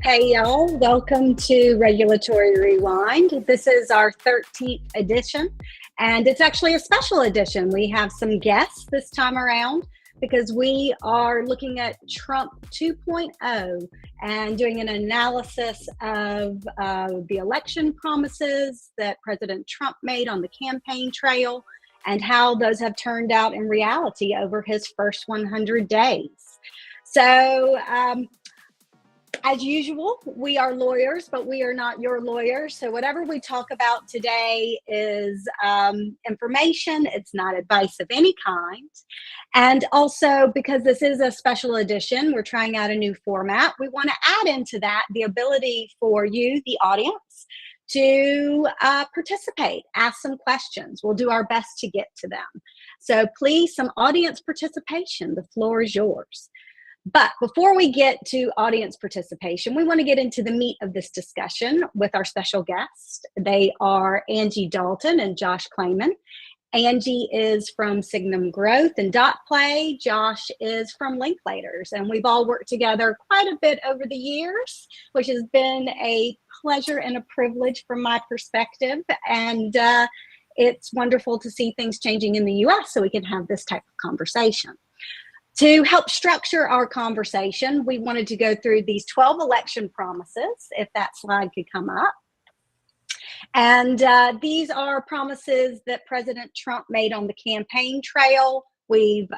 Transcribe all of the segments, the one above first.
Hey y'all, welcome to Regulatory Rewind. This is our 13th edition, and it's actually a special edition. We have some guests this time around because we are looking at Trump 2.0 and doing an analysis of the election promises that President Trump made on the campaign trail and how those have turned out in reality over his first 100 days. So, as usual, we are lawyers, but we are not your lawyers. So whatever we talk about today is information. It's not advice of any kind. And also, because this is a special edition, we're trying out a new format. We want to add into that the ability for you, the audience, to participate, ask some questions. We'll do our best to get to them. So please, some audience participation. The floor is yours. But before we get to audience participation, we want to get into the meat of this discussion with our special guests. They are Angie Dalton and Josh Clayman. Angie is from Signum Growth and Dot Play. Josh is from Linklaters, and we've all worked together quite a bit over the years, which has been a pleasure and a privilege from my perspective. And it's wonderful to see things changing in the US so we can have this type of conversation. To help structure our conversation, we wanted to go through these 12 election promises, if that slide could come up. And these are promises that President Trump made on the campaign trail. We've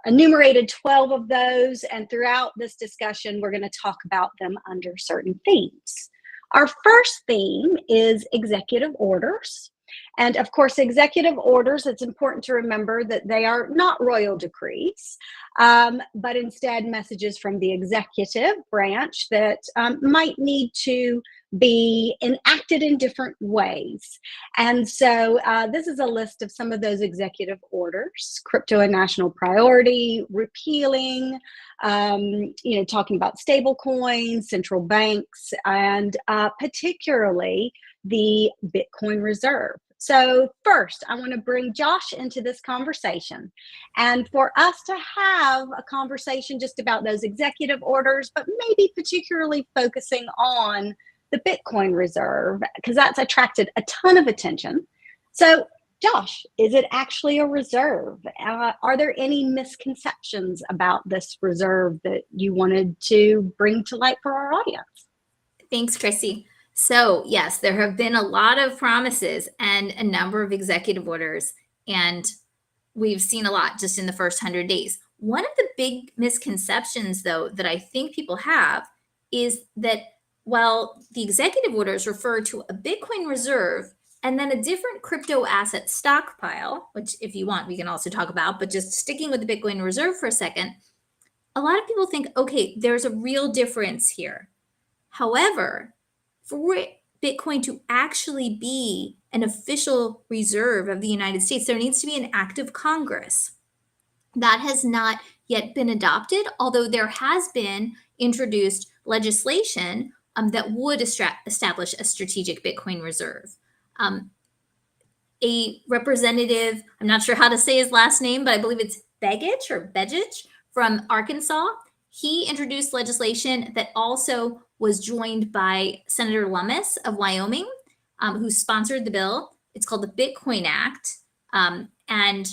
enumerated 12 of those, and throughout this discussion, we're going to talk about them under certain themes. Our first theme is executive orders. And of course, executive orders, it's important to remember that they are not royal decrees, but instead messages from the executive branch that might need to be enacted in different ways. And so this is a list of some of those executive orders: crypto a national priority, repealing, talking about stable coins, central banks, and particularly the Bitcoin reserve. So, first, I want to bring Josh into this conversation. And for us to have a conversation just about those executive orders, but maybe particularly focusing on the Bitcoin reserve, because that's attracted a ton of attention. So, Josh, is it actually a reserve? Are there any misconceptions about this reserve that you wanted to bring to light for our audience? Thanks, Chrissy. So, yes, there have been a lot of promises and a number of executive orders, and we've seen a lot just in the first 100 days. One of the big misconceptions, though, that I think people have is that while the executive orders refer to a Bitcoin reserve and then a different crypto asset stockpile, which, if you want, we can also talk about, but just sticking with the Bitcoin reserve for a second, a lot of people think, okay, there's a real difference here. However, for Bitcoin to actually be an official reserve of the United States, there needs to be an act of Congress. That has not yet been adopted, although there has been introduced legislation that would establish a strategic Bitcoin reserve. A representative, I'm not sure how to say his last name, but I believe it's Begich from Arkansas. He introduced legislation that also was joined by Senator Lummis of Wyoming, who sponsored the bill. It's called the Bitcoin Act. And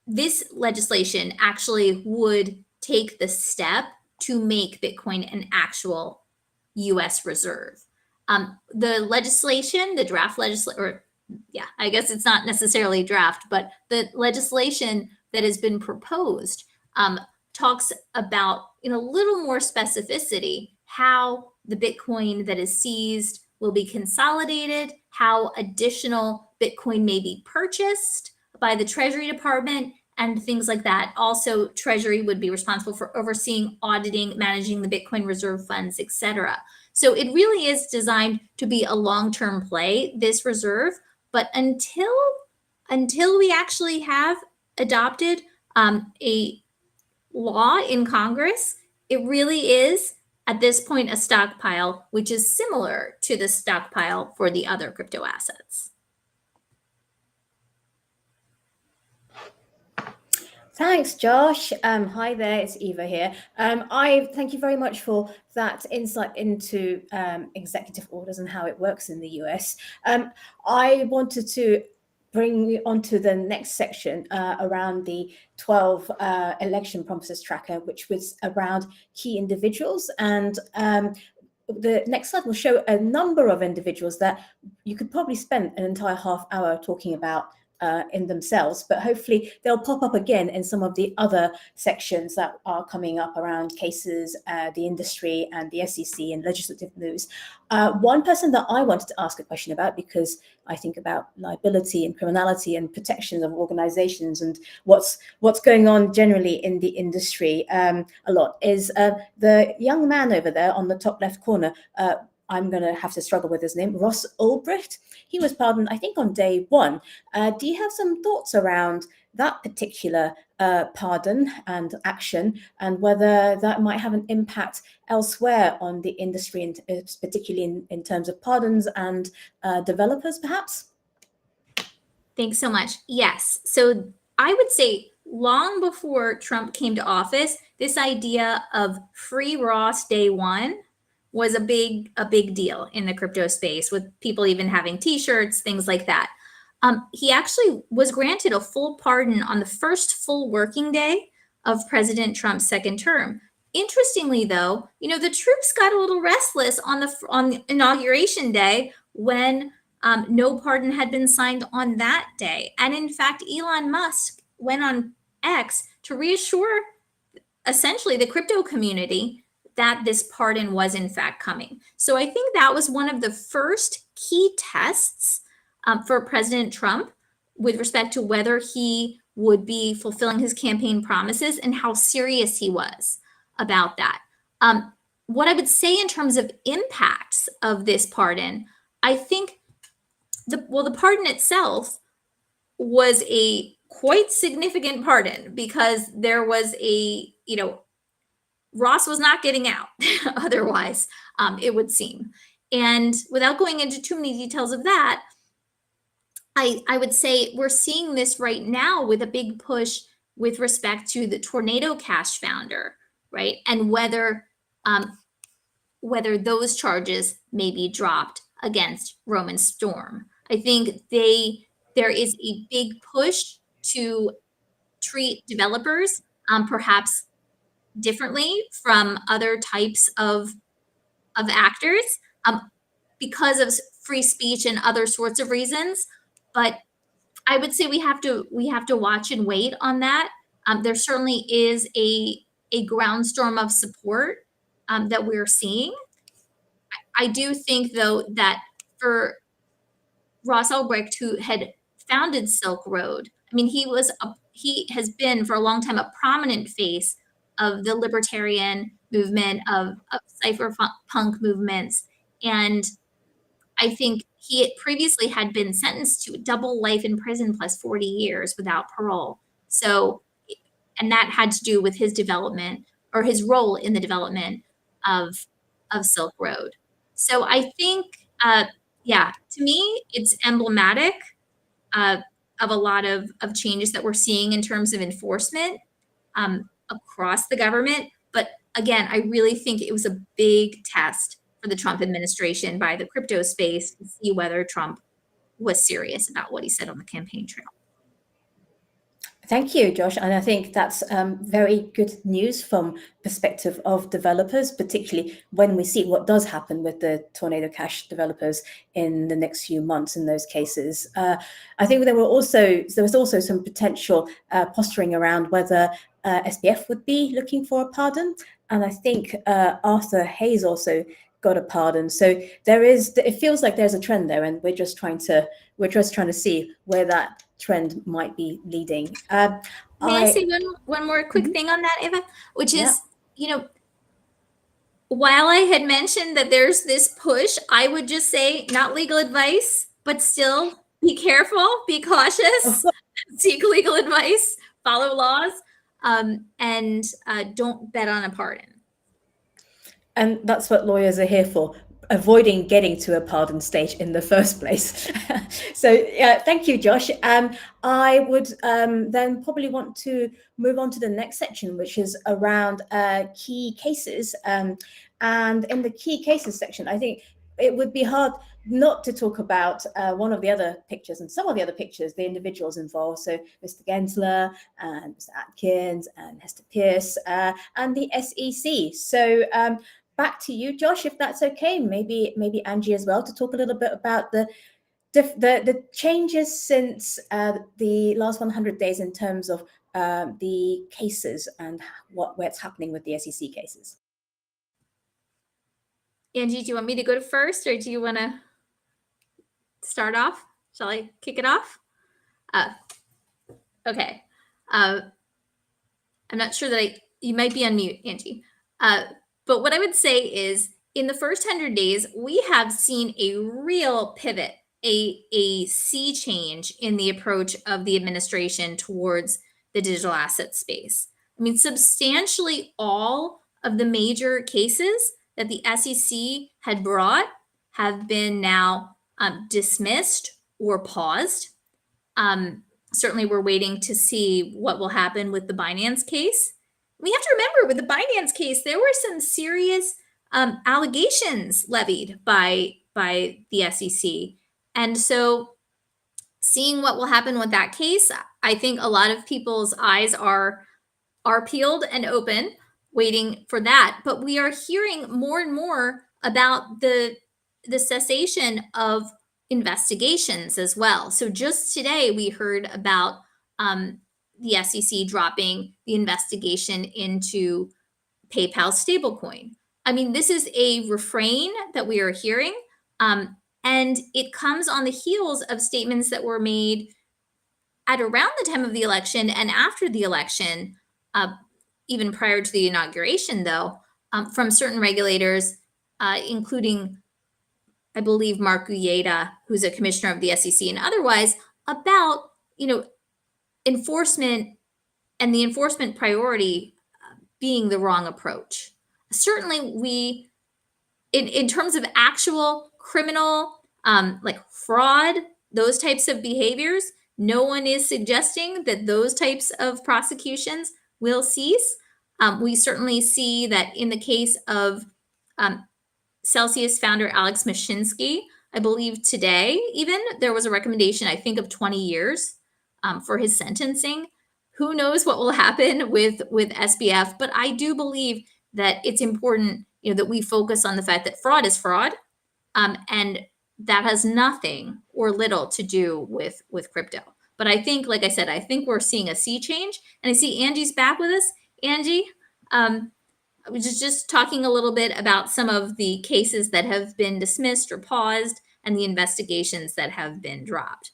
this legislation actually would take the step to make Bitcoin an actual US reserve. The legislation, the draft legislation, I guess it's not necessarily draft, but the legislation that has been proposed talks about, in a little more specificity, how the Bitcoin that is seized will be consolidated, how additional Bitcoin may be purchased by the Treasury Department, and things like that. Also, Treasury would be responsible for overseeing, auditing, managing the Bitcoin reserve funds, etc. So it really is designed to be a long-term play, this reserve. But until we actually have adopted a law in Congress, it really is at this point a stockpile, which is similar to the stockpile for the other crypto assets. Thanks, Josh. Hi there, it's Eva here. I thank you very much for that insight into executive orders and how it works in the US. I wanted to bring you onto the next section around the 12 election promises tracker, which was around key individuals. And the next slide will show a number of individuals that you could probably spend an entire half hour talking about in themselves, but hopefully they'll pop up again in some of the other sections that are coming up around cases, the industry and the SEC and legislative news. One person that I wanted to ask a question about, because I think about liability and criminality and protections of organizations and what's going on generally in the industry a lot, is the young man over there on the top left corner. I'm going to have to struggle with his name, Ross Ulbricht. He was pardoned, I think, on day one. Do you have some thoughts around that particular pardon and action, and whether that might have an impact elsewhere on the industry, and particularly in terms of pardons and developers, perhaps? Thanks so much. Yes. So I would say long before Trump came to office, this idea of free Ross day one was a big deal in the crypto space, with people even having T-shirts, things like that. He actually was granted a full pardon on the first full working day of President Trump's second term. Interestingly, though, the troops got a little restless on inauguration day when no pardon had been signed on that day. And in fact, Elon Musk went on X to reassure essentially the crypto community that this pardon was in fact coming. So I think that was one of the first key tests for President Trump with respect to whether he would be fulfilling his campaign promises and how serious he was about that. What I would say in terms of impacts of this pardon, I think the pardon itself was a quite significant pardon, because there was Ross was not getting out otherwise, it would seem. And without going into too many details of that, I would say we're seeing this right now with a big push with respect to the Tornado Cash founder, right? And whether those charges may be dropped against Roman Storm. I think there is a big push to treat developers perhaps differently from other types of actors because of free speech and other sorts of reasons. But I would say we have to watch and wait on that. There certainly is a groundstorm of support that we're seeing. I do think, though, that for Ross Ulbricht, who had founded Silk Road, I mean, he has been for a long time a prominent face of the libertarian movement, of cypherpunk movements, and I think he previously had been sentenced to double life in prison plus 40 years without parole. So, and that had to do with his development or his role in the development of Silk Road. So I think, yeah, to me, it's emblematic of a lot of changes that we're seeing in terms of enforcement across the government. But again, I really think it was a big test for the Trump administration by the crypto space to see whether Trump was serious about what he said on the campaign trail. Thank you, Josh. And I think that's very good news from perspective of developers, particularly when we see what does happen with the Tornado Cash developers in the next few months in those cases. I think there was also some potential posturing around whether SBF would be looking for a pardon. And I think Arthur Hayes also got a pardon. So it feels like there's a trend there, and we're just trying to see where that trend might be leading. May I say one more quick thing on that, Eva, which is, while I had mentioned that there's this push, I would just say not legal advice, but still be careful, be cautious, seek legal advice, follow laws, and don't bet on a pardon. And that's what lawyers are here for, avoiding getting to a pardon stage in the first place. So thank you, Josh. I would then probably want to move on to the next section, which is around key cases. And in the key cases section, I think it would be hard not to talk about one of the other pictures and some of the other pictures, the individuals involved. So Mr. Gensler and Mr. Atkins and Hester Pierce and the SEC. So back to you, Josh, if that's okay. Maybe Angie as well, to talk a little bit about the changes since the last 100 days in terms of the cases and what's happening with the SEC cases. Angie, do you want me to go to first, or do you want to start off? Shall I kick it off? Okay. I'm not sure that you might be on mute, Angie. But what I would say is, in the first 100 days, we have seen a real pivot, a sea change in the approach of the administration towards the digital asset space. I mean, substantially all of the major cases that the SEC had brought have been now dismissed or paused. Certainly, we're waiting to see what will happen with the Binance case. We have to remember, with the Binance case, there were some serious allegations levied by the SEC. And so seeing what will happen with that case, I think a lot of people's eyes are peeled and open, waiting for that. But we are hearing more and more about the cessation of investigations as well. So just today, we heard about the SEC dropping the investigation into PayPal stablecoin. I mean, this is a refrain that we are hearing, and it comes on the heels of statements that were made at around the time of the election and after the election, even prior to the inauguration, though, from certain regulators, including, I believe, Mark Guyeda, who's a commissioner of the SEC, and otherwise, about, enforcement and the enforcement priority being the wrong approach. Certainly, we, in terms of actual criminal, like fraud, those types of behaviors, no one is suggesting that those types of prosecutions will cease. We certainly see that in the case of Celsius founder Alex Mashinsky, I believe today even there was a recommendation, I think, of 20 years for his sentencing. Who knows what will happen with SBF, but I do believe that it's important, that we focus on the fact that fraud is fraud, and that has nothing or little to do with crypto. But I think, like I said, I think we're seeing a sea change, and I see Angie's back with us. Angie, I was just talking a little bit about some of the cases that have been dismissed or paused and the investigations that have been dropped.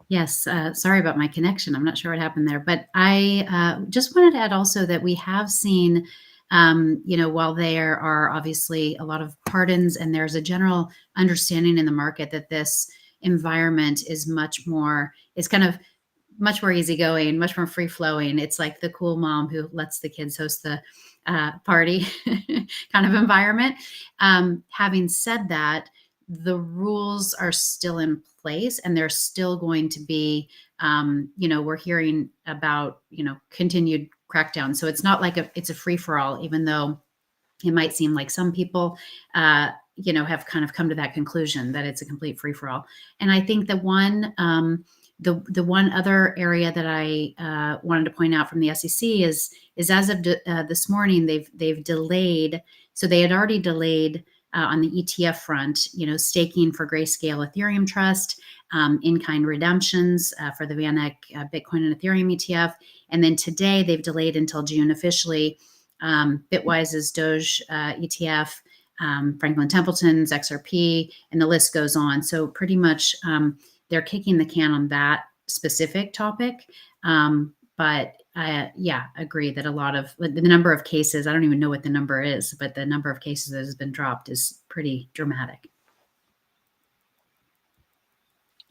Yes, sorry about my connection. I'm not sure what happened there, but I just wanted to add also that we have seen, while there are obviously a lot of pardons and there's a general understanding in the market that this environment is much more easygoing, much more free flowing. It's like the cool mom who lets the kids host the party kind of environment. Having said that, the rules are still in place, and there's still going to be, we're hearing about, continued crackdown. So it's not like it's a free for all, even though it might seem like some people, have kind of come to that conclusion that it's a complete free for all. And I think the one other area that I wanted to point out from the SEC is as of this morning, they've delayed. So they had already delayed on the ETF front, staking for Grayscale Ethereum Trust, in-kind redemptions for the VanEck Bitcoin and Ethereum ETF. And then today they've delayed until June officially Bitwise's Doge ETF, Franklin Templeton's XRP, and the list goes on. So pretty much they're kicking the can on that specific topic. But agree that a lot of the number of cases, I don't even know what the number is, but the number of cases that has been dropped is pretty dramatic.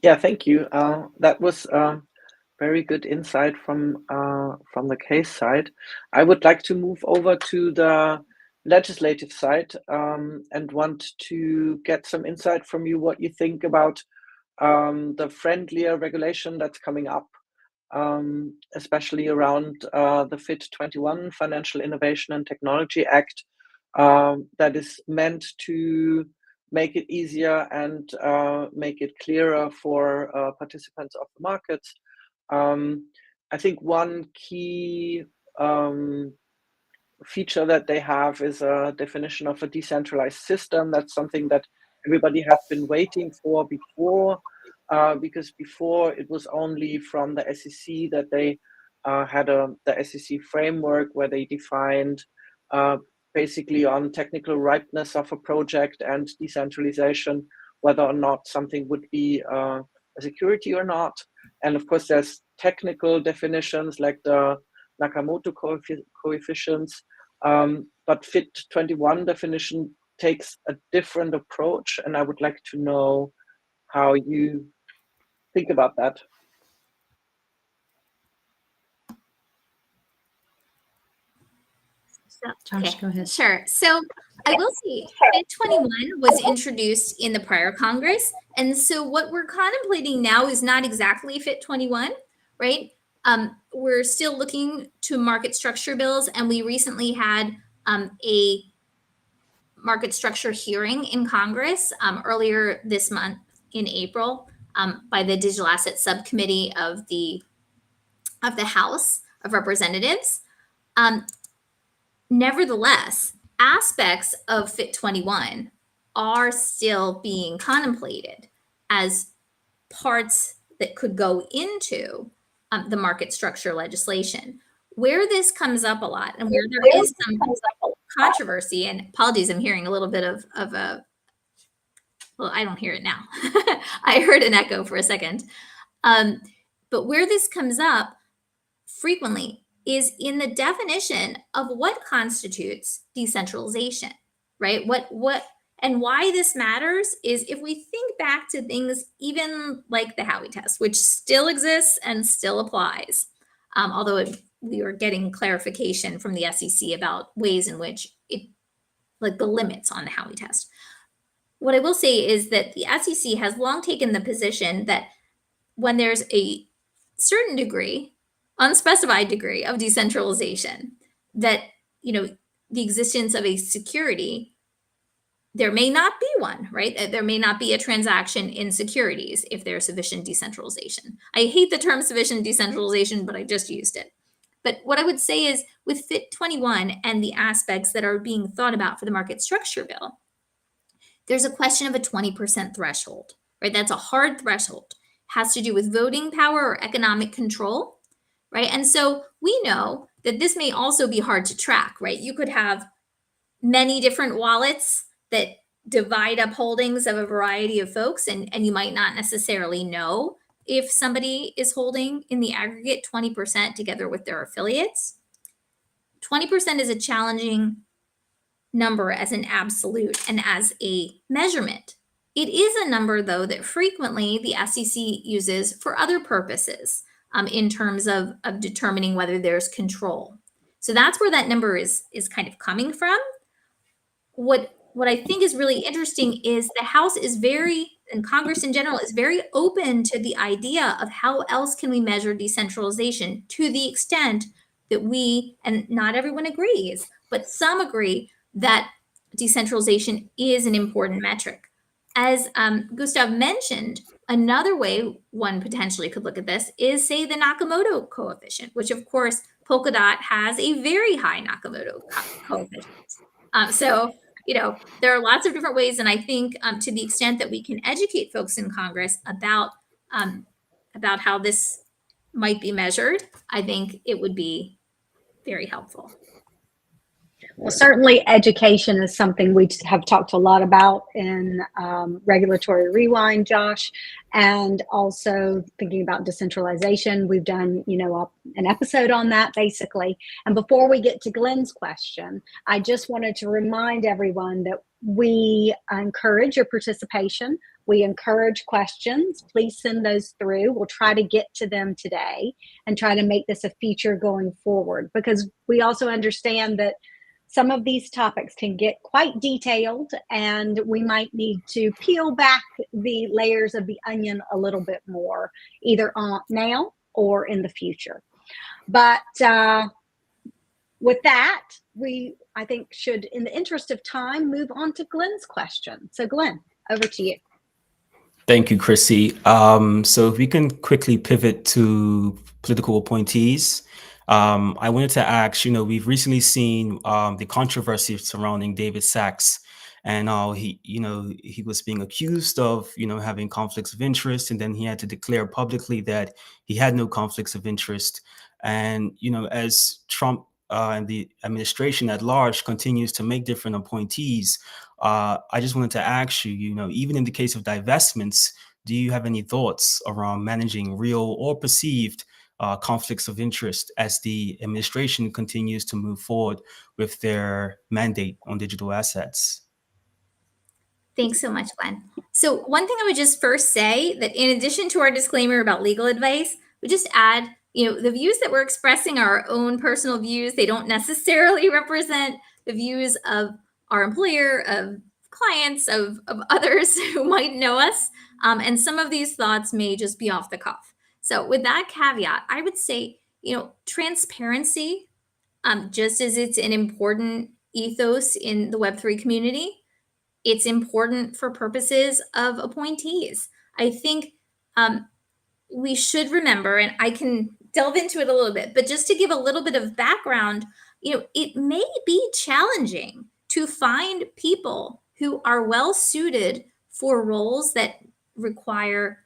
Yeah, thank you. That was very good insight from the case side. I would like to move over to the legislative side and want to get some insight from you what you think about the friendlier regulation that's coming up, especially around the FIT21 Financial Innovation and Technology Act that is meant to make it easier and make it clearer for participants of the markets. I think one key feature that they have is a definition of a decentralized system. That's something that everybody has been waiting for before, because before it was only from the SEC that they had the SEC framework where they defined basically on technical ripeness of a project and decentralization, whether or not something would be a security or not. And of course, there's technical definitions like the Nakamoto coefficients, but FIT21 definition takes a different approach, and I would like to know how you think about that. Josh, go ahead. Sure. So I will say FIT21 was introduced in the prior Congress. And so what we're contemplating now is not exactly FIT21, right? We're still looking to market structure bills, and we recently had a market structure hearing in Congress earlier this month in April by the Digital Asset Subcommittee of the House of Representatives. Nevertheless, aspects of FIT21 are still being contemplated as parts that could go into the market structure legislation. Where this comes up a lot and where there is some controversy, and apologies, I'm hearing a little bit of a, well, I don't hear it now. I heard an echo for a second. But where this comes up frequently is in the definition of what constitutes decentralization, right? What and why this matters is if we think back to things even like the Howey test, which still exists and still applies, although we are getting clarification from the SEC about ways in which it, like the limits on the Howey test. what I will say is that the SEC has long taken the position that when there's a certain degree, unspecified degree of decentralization, that, the existence of a security, there may not be one, right? There may not be a transaction in securities if there's sufficient decentralization. I hate the term sufficient decentralization, but I just used it. But what I would say is with FIT 21 and the aspects that are being thought about for the market structure bill, there's a question of a 20% threshold, right? That's a hard threshold. Has to do with voting power or economic control, right? And so we know that this may also be hard to track, right? You could have many different wallets that divide up holdings of a variety of folks, and you might not necessarily know if somebody is holding in the aggregate 20% together with their affiliates. 20% is a challenging number as an absolute and as a measurement. It is a number, though, that frequently the SEC uses for other purposes in terms of determining whether there's control. So that's where that number is kind of coming from. What I think is really interesting is the House is and Congress in general is very open to the idea of how else can we measure decentralization, to the extent that we, and not everyone agrees, but some agree that decentralization is an important metric. As Gustav mentioned, another way one potentially could look at this is, say, the Nakamoto coefficient, which of course Polkadot has a very high Nakamoto coefficient. So, there are lots of different ways, and I think to the extent that we can educate folks in Congress about how this might be measured, I think it would be very helpful. Well, certainly education is something we have talked a lot about in Regulatory Rewind, Josh, and also thinking about decentralization. We've done, an episode on that basically. And before we get to Glenn's question, I just wanted to remind everyone that we encourage your participation. We encourage questions. Please send those through. We'll try to get to them today and try to make this a feature going forward, because we also understand that some of these topics can get quite detailed, and we might need to peel back the layers of the onion a little bit more, either now or in the future. But with that, I think, should, in the interest of time, move on to Glenn's question. So Glenn, over to you. Thank you, Chrissy. So if we can quickly pivot to political appointees. I wanted to ask, we've recently seen the controversy surrounding David Sachs, and he was being accused of, having conflicts of interest, and then he had to declare publicly that he had no conflicts of interest. And, as Trump and the administration at large continues to make different appointees, I just wanted to ask you, even in the case of divestments, do you have any thoughts around managing real or perceived conflicts of interest as the administration continues to move forward with their mandate on digital assets? Thanks so much, Glenn. So one thing I would just first say, that in addition to our disclaimer about legal advice, we just add, the views that we're expressing are our own personal views. They don't necessarily represent the views of our employer, of clients, of others who might know us. And some of these thoughts may just be off the cuff. So with that caveat, I would say, transparency, just as it's an important ethos in the Web3 community, it's important for purposes of appointees. I think we should remember, and I can delve into it a little bit, but just to give a little bit of background, it may be challenging to find people who are well suited for roles that require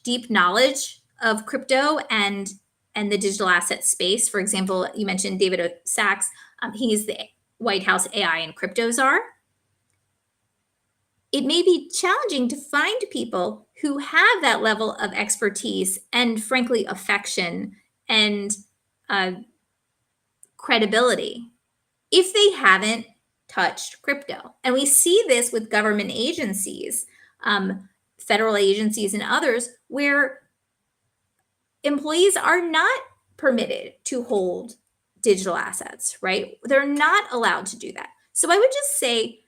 deep knowledge of crypto and the digital asset space. For example, you mentioned David Sachs. He's the White House AI and crypto czar. It may be challenging to find people who have that level of expertise and, frankly, affection and credibility if they haven't touched crypto. And we see this with government agencies, federal agencies and others, where employees are not permitted to hold digital assets, right? They're not allowed to do that. So I would just say,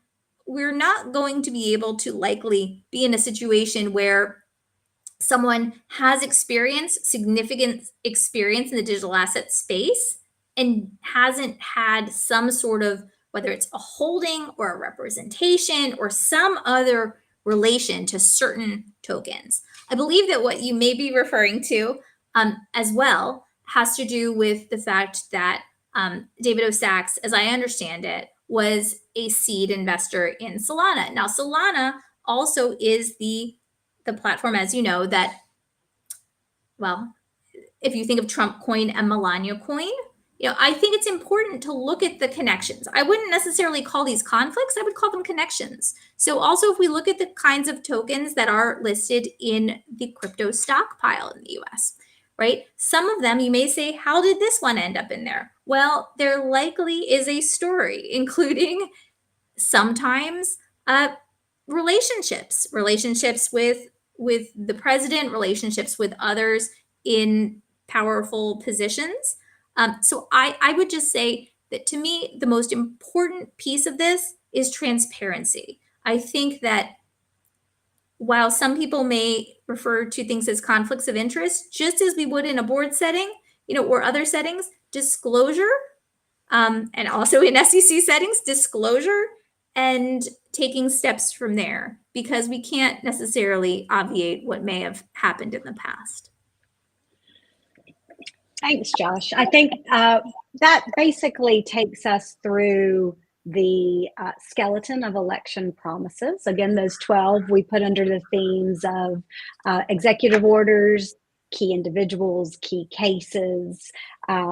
we're not going to be able to likely be in a situation where someone has significant experience in the digital asset space and hasn't had some sort of, whether it's a holding or a representation or some other relation to certain tokens. I believe that what you may be referring to as well has to do with the fact that David O. Sachs, as I understand it, was a seed investor in Solana. Now, Solana also is the platform, as you know, that, well, if you think of Trump coin and Melania coin, I think it's important to look at the connections. I wouldn't necessarily call these conflicts, I would call them connections. So also, if we look at the kinds of tokens that are listed in the crypto stockpile in the US, right? Some of them you may say, how did this one end up in there? Well, there likely is a story, including sometimes relationships with the president, relationships with others in powerful positions. So I would just say that, to me, the most important piece of this is transparency. I think that while some people may refer to things as conflicts of interest, just as we would in a board setting, or other settings, disclosure, and also in SEC settings, disclosure and taking steps from there, because we can't necessarily obviate what may have happened in the past. Thanks, Josh. I think that basically takes us through the skeleton of election promises. Again, those 12 we put under the themes of executive orders, key individuals, key cases,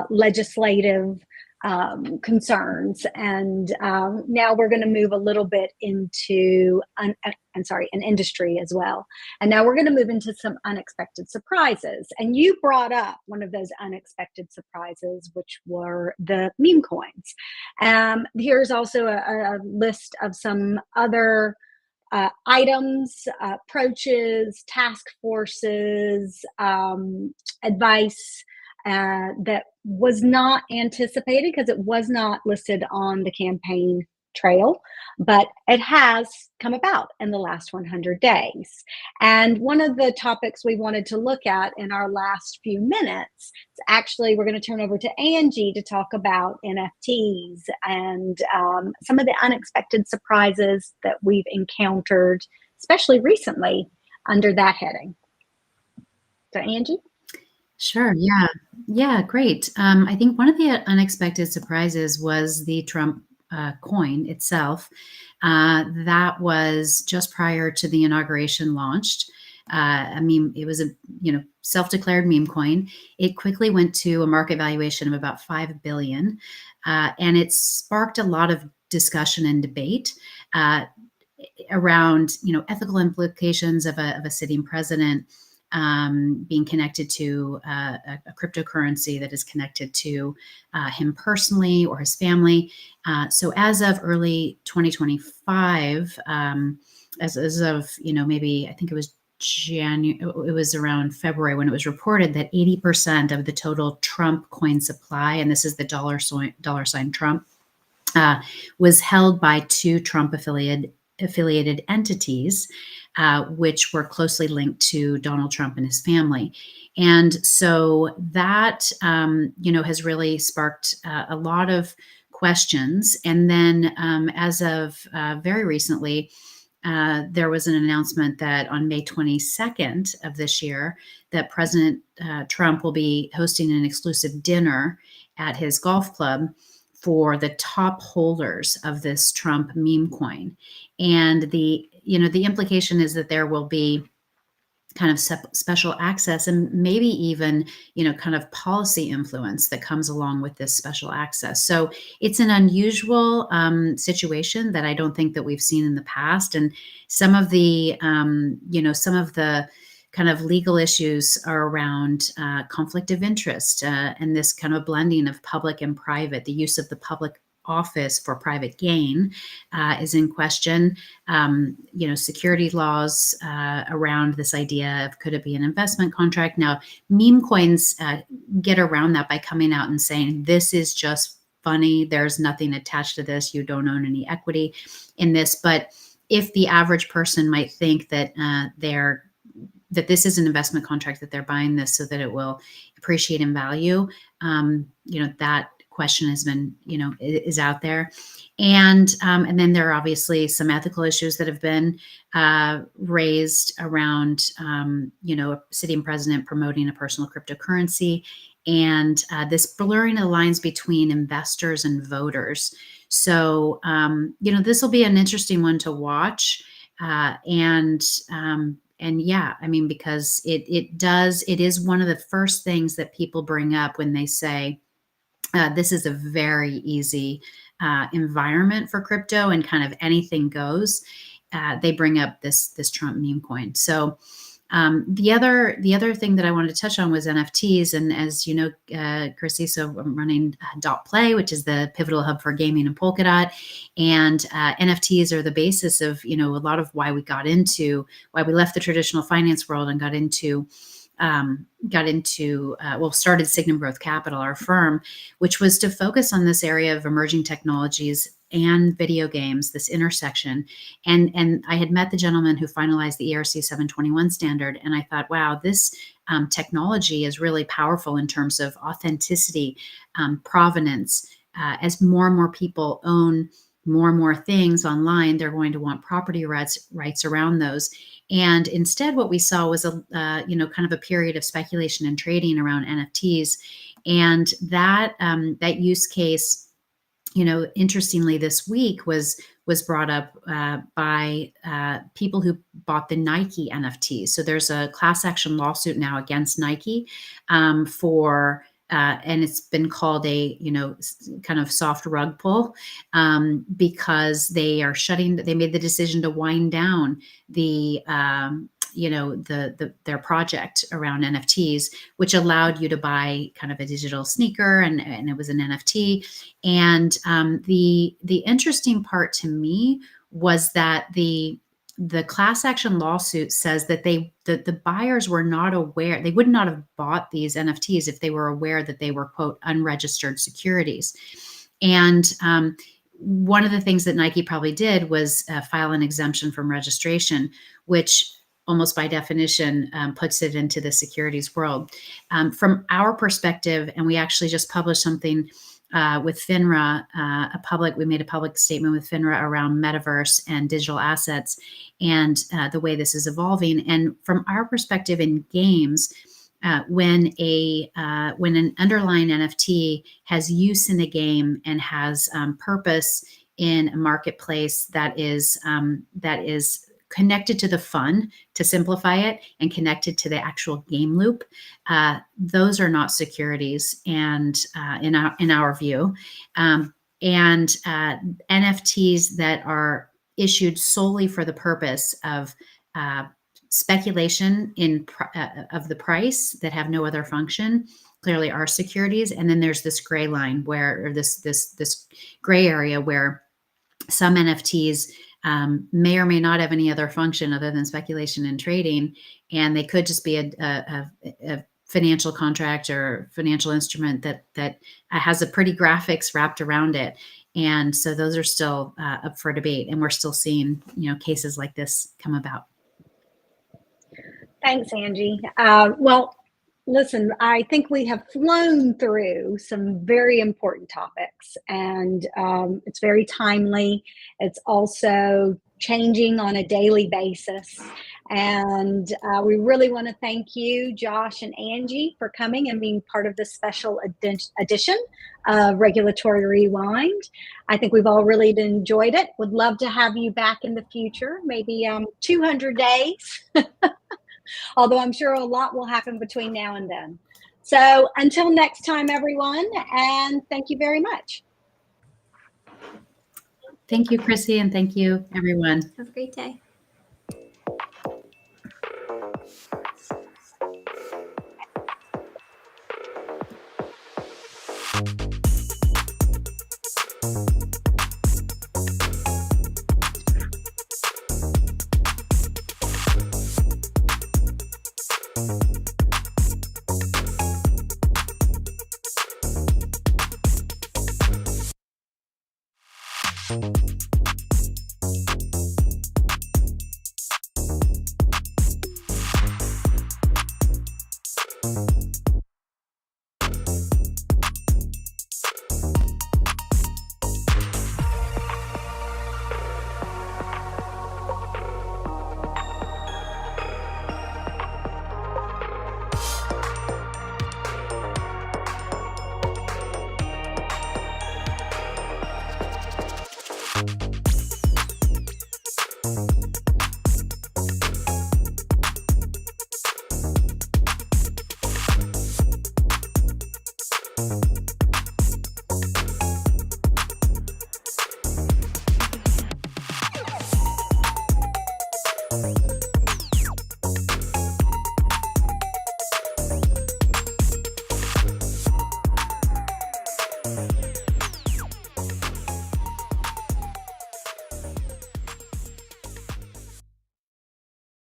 legislative concerns, and now we're going to move a little bit into an industry as well. And now we're going to move into some unexpected surprises. And you brought up one of those unexpected surprises, which were the meme coins. Here's also a list of some other items, approaches, task forces, advice that was not anticipated because it was not listed on the campaign trail, but it has come about in the last 100 days. And one of the topics we wanted to look at in our last few minutes, actually, we're going to turn over to Angie to talk about NFTs and some of the unexpected surprises that we've encountered, especially recently, under that heading. So, Angie? Sure. Yeah, great. I think one of the unexpected surprises was the Trump coin itself. That was just prior to the inauguration launched. It was a self-declared meme coin. It quickly went to a market valuation of about $5 billion, and it sparked a lot of discussion and debate around ethical implications of a sitting president being connected to a cryptocurrency that is connected to him personally or his family. So as of early 2025, as of maybe I think it was it was around February when it was reported that 80% of the total Trump coin supply, and this is the dollar sign Trump, was held by two Trump affiliated entities, which were closely linked to Donald Trump and his family. And so that, has really sparked a lot of questions. And then as of very recently, there was an announcement that on May 22nd of this year, that President Trump will be hosting an exclusive dinner at his golf club for the top holders of this Trump meme coin. And the implication is that there will be kind of special access and maybe even, kind of policy influence that comes along with this special access. So it's an unusual situation that I don't think that we've seen in the past. And some of the, kind of legal issues are around conflict of interest and this kind of blending of public and private. The use of the public office for private gain is in question. Security laws around this idea of could it be an investment contract? Now, meme coins get around that by coming out and saying this is just funny. There's nothing attached to this. You don't own any equity in this. But if the average person might think that that this is an investment contract, that they're buying this so that it will appreciate in value, that question has been, is out there. And then there are obviously some ethical issues that have been raised around, a sitting president promoting a personal cryptocurrency, and this blurring of the lines between investors and voters. So, this will be an interesting one to watch. And yeah, I mean, because it is one of the first things that people bring up when they say, this is a very easy environment for crypto and kind of anything goes. They bring up this Trump meme coin. So the other thing that I wanted to touch on was NFTs. And as you know, Chrissy, so I'm running .play, which is the pivotal hub for gaming in Polkadot. And NFTs are the basis of, a lot of why we left the traditional finance world and started Signum Growth Capital, our firm, which was to focus on this area of emerging technologies and video games, this intersection. And I had met the gentleman who finalized the ERC 721 standard. And I thought, wow, this technology is really powerful in terms of authenticity, provenance. As more and more people own more and more things online, they're going to want property rights around those. And instead, what we saw was kind of a period of speculation and trading around NFTs, and that use case, interestingly, this week was brought up by people who bought the Nike NFTs. So there's a class action lawsuit now against Nike for. And it's been called a, kind of soft rug pull because they made the decision to wind down their project around NFTs, which allowed you to buy kind of a digital sneaker, and it was an NFT. And the interesting part to me was that the class action lawsuit says that the buyers were not aware, they would not have bought these NFTs if they were aware that they were, quote, unregistered securities. And one of the things that Nike probably did was file an exemption from registration, which almost by definition puts it into the securities world. From our perspective, and we actually just published something with FINRA, we made a public statement with FINRA around metaverse and digital assets and the way this is evolving. And from our perspective in games, when an underlying NFT has use in a game and has purpose in a marketplace that is connected to the fun, to simplify it, and connected to the actual game loop, those are not securities, and in our view, and NFTs that are issued solely for the purpose of speculation of the price that have no other function clearly are securities. And then there's this gray line this gray area where some NFTs may or may not have any other function other than speculation and trading, and they could just be a financial contract or financial instrument that has a pretty graphics wrapped around it. And so those are still up for debate, and we're still seeing cases like this come about. Thanks, Angie. Well, listen, I think we have flown through some very important topics, and it's very timely. It's also changing on a daily basis. And we really want to thank you, Josh and Angie, for coming and being part of this special edition of Regulatory Rewind. I think we've all really enjoyed it. Would love to have you back in the future, maybe 200 days. Although I'm sure a lot will happen between now and then. So until next time, everyone, and thank you very much. Thank you, Chrissy, and thank you, everyone. Have a great day.